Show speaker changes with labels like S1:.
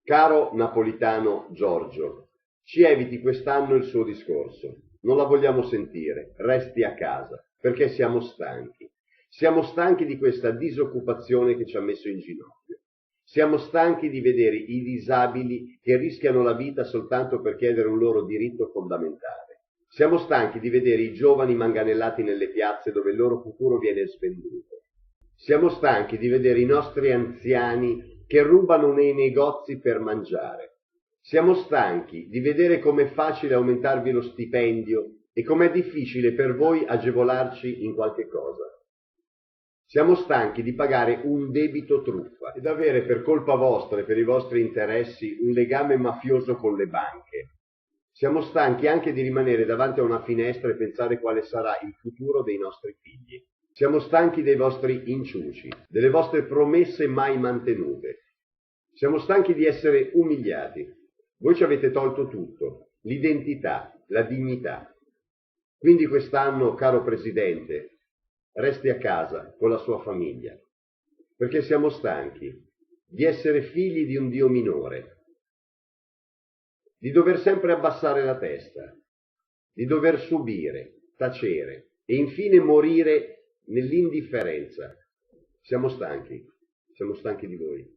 S1: Caro Napolitano Giorgio, ci eviti quest'anno il suo discorso. Non la vogliamo sentire, resti a casa, perché siamo stanchi. Siamo stanchi di questa disoccupazione che ci ha messo in ginocchio. Siamo stanchi di vedere i disabili che rischiano la vita soltanto per chiedere un loro diritto fondamentale. Siamo stanchi di vedere i giovani manganellati nelle piazze dove il loro futuro viene svenduto. Siamo stanchi di vedere i nostri anziani che rubano nei negozi per mangiare. Siamo stanchi di vedere com'è facile aumentarvi lo stipendio e com'è difficile per voi agevolarci in qualche cosa. Siamo stanchi di pagare un debito truffa ed avere per colpa vostra e per i vostri interessi un legame mafioso con le banche. Siamo stanchi anche di rimanere davanti a una finestra e pensare quale sarà il futuro dei nostri figli. Siamo stanchi dei vostri inciuci, delle vostre promesse mai mantenute. Siamo stanchi di essere umiliati. Voi ci avete tolto tutto, l'identità, la dignità. Quindi quest'anno, caro Presidente, resti a casa con la sua famiglia, perché siamo stanchi di essere figli di un Dio minore, di dover sempre abbassare la testa, di dover subire, tacere e infine morire nell'indifferenza. Siamo stanchi di voi.